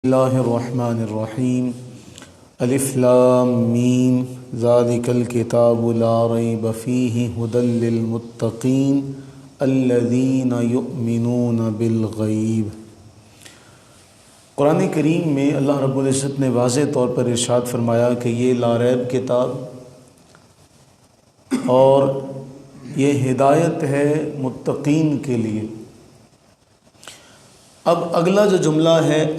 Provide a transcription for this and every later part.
اللہ الرحمن الرحیم الف لام میم ذالک الکتاب لا ریب فیہ ھدی للمتقین الذین یؤمنون بالغیب۔ قرآن کریم میں اللہ رب العزت نے واضح طور پر ارشاد فرمایا کہ یہ لا ریب کتاب اور یہ ہدایت ہے متقین کے لیے۔ اب اگلا جو جملہ ہے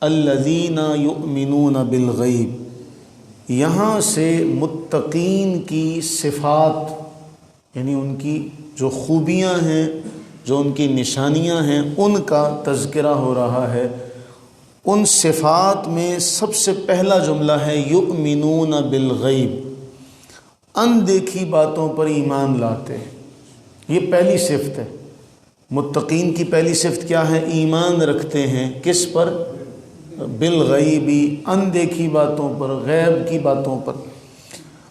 الذین یؤمنون بالغیب، یہاں سے متقین کی صفات یعنی ان کی جو خوبیاں ہیں، جو ان کی نشانیاں ہیں، ان کا تذکرہ ہو رہا ہے۔ ان صفات میں سب سے پہلا جملہ ہے یؤمنون بالغیب، اندیکھی باتوں پر ایمان لاتے ہیں۔ یہ پہلی صفت ہے۔ متقین کی پہلی صفت کیا ہے؟ ایمان رکھتے ہیں کس پر؟ بالغیبی، اندیکھی باتوں پر، غیب کی باتوں پر۔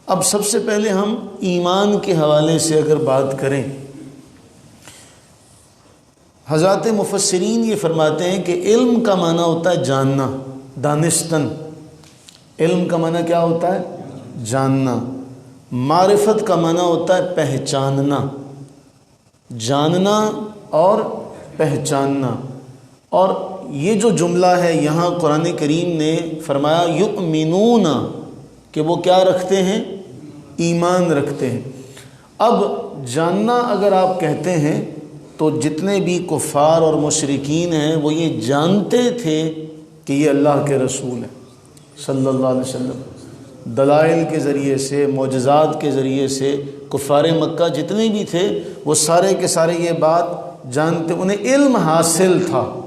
اب سب سے پہلے ہم ایمان کے حوالے سے اگر بات کریں، حضرات مفسرین یہ فرماتے ہیں کہ علم کا معنی ہوتا ہے جاننا، دانستن۔ علم کا معنی کیا ہوتا ہے؟ جاننا۔ معرفت کا معنی ہوتا ہے پہچاننا، جاننا اور پہچاننا۔ اور یہ جو جملہ ہے یہاں قرآن کریم نے فرمایا یؤمنون، کہ وہ کیا رکھتے ہیں؟ ایمان رکھتے ہیں۔ اب جاننا اگر آپ کہتے ہیں تو جتنے بھی کفار اور مشرکین ہیں وہ یہ جانتے تھے کہ یہ اللہ کے رسول ہیں صلی اللہ علیہ وسلم۔ دلائل کے ذریعے سے، معجزات کے ذریعے سے کفار مکہ جتنے بھی تھے وہ سارے کے سارے یہ بات جانتے، انہیں علم حاصل تھا۔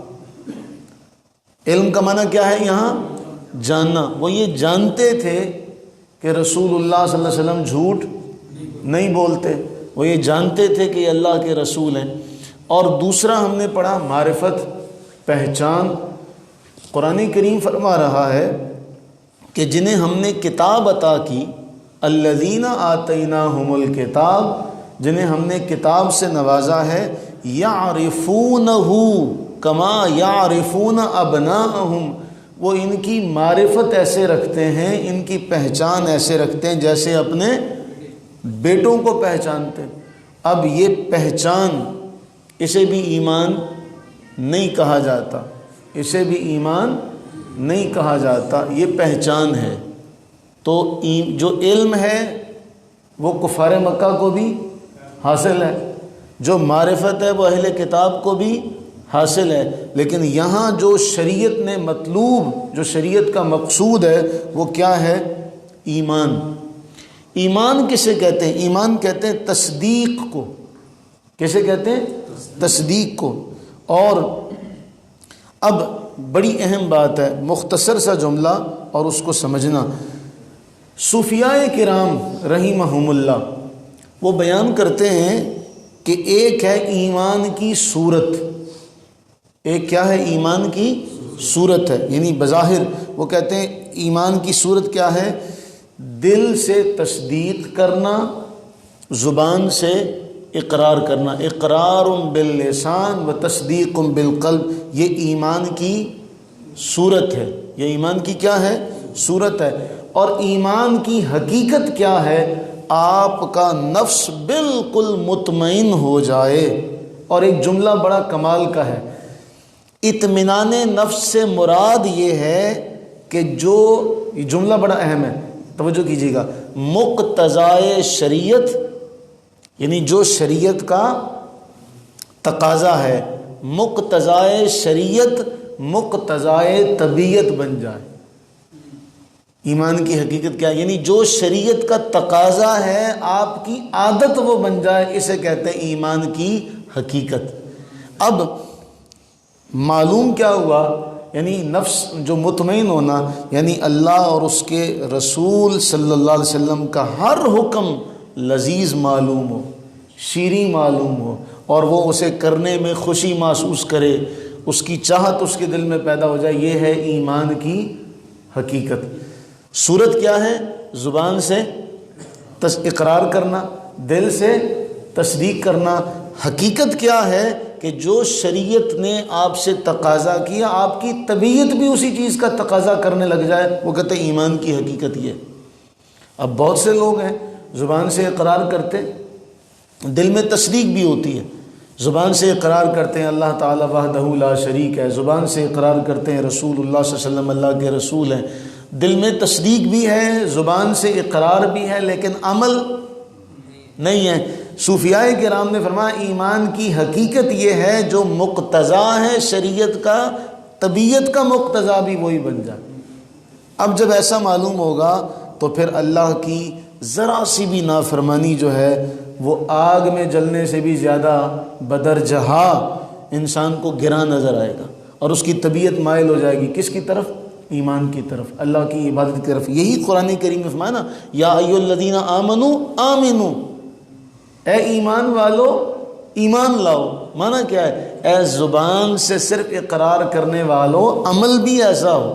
علم کا معنی کیا ہے یہاں؟ جاننا۔ وہ یہ جانتے تھے کہ رسول اللہ صلی اللہ علیہ وسلم جھوٹ نہیں بولتے، وہ یہ جانتے تھے کہ یہ اللہ کے رسول ہیں۔ اور دوسرا ہم نے پڑھا معرفت، پہچان۔ قرآن کریم فرما رہا ہے کہ جنہیں ہم نے کتاب عطا کی، الذین آتیناہم الکتاب، جنہیں ہم نے کتاب سے نوازا ہے، یعرفونہ کما یعرفون ابناءہم، وہ ان کی معرفت ایسے رکھتے ہیں، ان کی پہچان ایسے رکھتے ہیں جیسے اپنے بیٹوں کو پہچانتے ہیں۔ اب یہ پہچان، اسے بھی ایمان نہیں کہا جاتا، اسے بھی ایمان نہیں کہا جاتا، یہ پہچان ہے۔ تو جو علم ہے وہ کفار مکہ کو بھی حاصل ہے، جو معرفت ہے وہ اہل کتاب کو بھی حاصل ہے، لیکن یہاں جو شریعت نے مطلوب، جو شریعت کا مقصود ہے وہ کیا ہے؟ ایمان۔ ایمان کسے کہتے ہیں؟ ایمان کہتے ہیں تصدیق کو۔ کسے کہتے ہیں؟ تصدیق کو۔ اور اب بڑی اہم بات ہے، مختصر سا جملہ اور اس کو سمجھنا۔ صوفیاء کرام رحمہم اللہ وہ بیان کرتے ہیں کہ ایک ہے ایمان کی صورت، ایک کیا ہے؟ ایمان کی صورت ہے، یعنی بظاہر وہ کہتے ہیں ایمان کی صورت کیا ہے؟ دل سے تصدیق کرنا، زبان سے اقرار کرنا۔ اقرار باللسان و تصدیق بالقلب، یہ ایمان کی صورت ہے۔ یہ ایمان کی کیا ہے؟ صورت ہے۔ اور ایمان کی حقیقت کیا ہے؟ آپ کا نفس بالکل مطمئن ہو جائے۔ اور ایک جملہ بڑا کمال کا ہے، اطمینان نفس سے مراد یہ ہے کہ یہ جملہ بڑا اہم ہے، توجہ کیجیے گا۔ مقتضائے شریعت، یعنی جو شریعت کا تقاضا ہے، مقتضائے شریعت مقتضائے طبیعت بن جائے۔ ایمان کی حقیقت کیا ہے؟ یعنی جو شریعت کا تقاضا ہے آپ کی عادت وہ بن جائے، اسے کہتے ہیں ایمان کی حقیقت۔ اب معلوم کیا ہوا؟ یعنی نفس جو مطمئن ہونا، یعنی اللہ اور اس کے رسول صلی اللہ علیہ وسلم کا ہر حکم لذیذ معلوم ہو، شیریں معلوم ہو، اور وہ اسے کرنے میں خوشی محسوس کرے، اس کی چاہت اس کے دل میں پیدا ہو جائے، یہ ہے ایمان کی حقیقت۔ صورت کیا ہے؟ زبان سے اقرار کرنا، دل سے تصدیق کرنا۔ حقیقت کیا ہے؟ کہ جو شریعت نے آپ سے تقاضا کیا آپ کی طبیعت بھی اسی چیز کا تقاضا کرنے لگ جائے، وہ کہتے ہیں ایمان کی حقیقت یہ ہے۔ اب بہت سے لوگ ہیں زبان سے اقرار کرتے، دل میں تصدیق بھی ہوتی ہے، زبان سے اقرار کرتے ہیں اللہ تعالیٰ وحدہ لا شریک ہے، زبان سے اقرار کرتے ہیں رسول اللہ صلی اللہ علیہ وسلم اللہ کے رسول ہیں، دل میں تصدیق بھی ہے، زبان سے اقرار بھی ہے، لیکن عمل نہیں ہے۔ صوفیاء کرام نے فرمایا ایمان کی حقیقت یہ ہے جو مقتضا ہے شریعت کا، طبیعت کا مقتضا بھی وہی بن جائے۔ اب جب ایسا معلوم ہوگا تو پھر اللہ کی ذرا سی بھی نافرمانی جو ہے وہ آگ میں جلنے سے بھی زیادہ بدرجہا انسان کو گراں نظر آئے گا، اور اس کی طبیعت مائل ہو جائے گی کس کی طرف؟ ایمان کی طرف، اللہ کی عبادت کی طرف۔ یہی قرآن کریم میں فرمایا نا، یا ایھا الذین آمنوا آمنو، اے ایمان والو ایمان لاؤ۔ معنی کیا ہے؟ اے زبان سے صرف اقرار کرنے والو عمل بھی ایسا ہو۔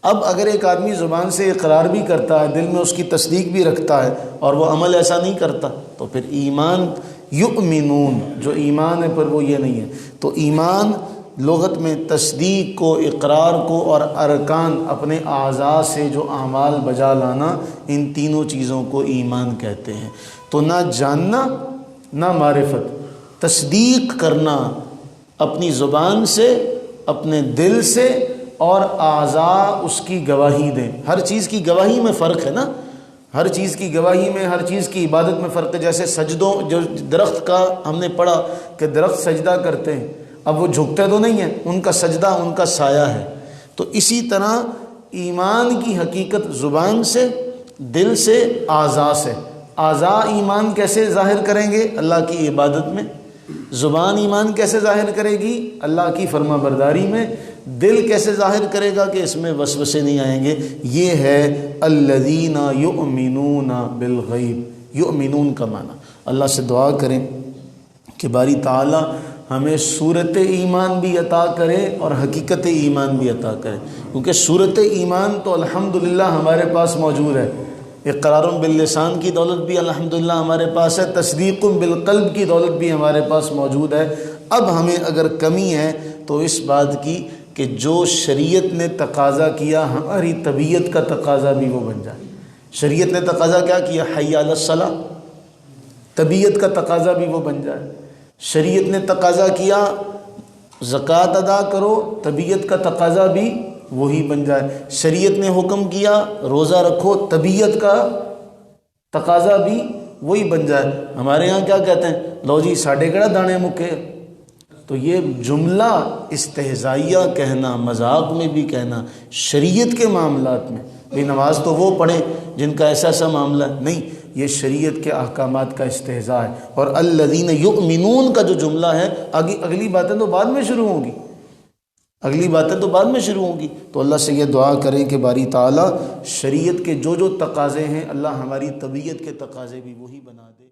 اب اگر ایک آدمی زبان سے اقرار بھی کرتا ہے، دل میں اس کی تصدیق بھی رکھتا ہے، اور وہ عمل ایسا نہیں کرتا، تو پھر ایمان یؤمنون، جو ایمان ہے پر وہ یہ نہیں ہے۔ تو ایمان لغت میں تصدیق کو، اقرار کو، اور ارکان اپنے اعضاء سے جو اعمال بجا لانا، ان تینوں چیزوں کو ایمان کہتے ہیں۔ تو نہ جاننا نہ معرفت، تصدیق کرنا اپنی زبان سے، اپنے دل سے، اور اعضاء اس کی گواہی دیں۔ ہر چیز کی گواہی میں فرق ہے نا، ہر چیز کی گواہی میں، ہر چیز کی عبادت میں فرق ہے۔ جیسے سجدوں، جو درخت کا ہم نے پڑھا کہ درخت سجدہ کرتے ہیں، اب وہ جھکتے تو نہیں ہیں، ان کا سجدہ ان کا سایہ ہے۔ تو اسی طرح ایمان کی حقیقت زبان سے، دل سے، اعضاء سے۔ اعضاء ایمان کیسے ظاہر کریں گے؟ اللہ کی عبادت میں۔ زبان ایمان کیسے ظاہر کرے گی؟ اللہ کی فرما برداری میں۔ دل کیسے ظاہر کرے گا کہ اس میں وسوسے نہیں آئیں گے؟ یہ ہے الذین یؤمنون بالغیب۔ یؤمنون کا معنی، اللہ سے دعا کریں کہ باری تعالی ہمیں صورت ایمان بھی عطا کرے اور حقیقت ایمان بھی عطا کرے، کیونکہ صورت ایمان تو الحمدللہ ہمارے پاس موجود ہے۔ اقرار باللسان کی دولت بھی الحمدللہ ہمارے پاس ہے، تصدیق بالقلب کی دولت بھی ہمارے پاس موجود ہے۔ اب ہمیں اگر کمی ہے تو اس بات کی کہ جو شریعت نے تقاضا کیا ہماری طبیعت کا تقاضا بھی وہ بن جائے۔ شریعت نے تقاضا کیا کیا؟ حی علی الصلاۃ، طبیعت کا تقاضا بھی وہ بن جائے۔ شریعت نے تقاضا کیا زکوٰۃ ادا کرو، طبیعت کا تقاضا بھی وہی بن جائے۔ شریعت نے حکم کیا روزہ رکھو، طبیعت کا تقاضا بھی وہی بن جائے۔ ہمارے ہاں کیا کہتے ہیں؟ لو جی ساڑھے کڑا دانے مکے۔ تو یہ جملہ استہزائیہ کہنا، مذاق میں بھی کہنا، شریعت کے معاملات میں بھی نماز تو وہ پڑھیں جن کا ایسا ایسا معاملہ ہے، نہیں، یہ شریعت کے احکامات کا استہزاء ہے۔ اور الذین یؤمنون کا جو جملہ ہے، اگلی باتیں تو بعد میں شروع ہوں گی، اگلی باتیں تو بعد میں شروع ہوں گی۔ تو اللہ سے یہ دعا کریں کہ باری تعالیٰ شریعت کے جو جو تقاضے ہیں، اللہ ہماری طبیعت کے تقاضے بھی وہی بنا دے۔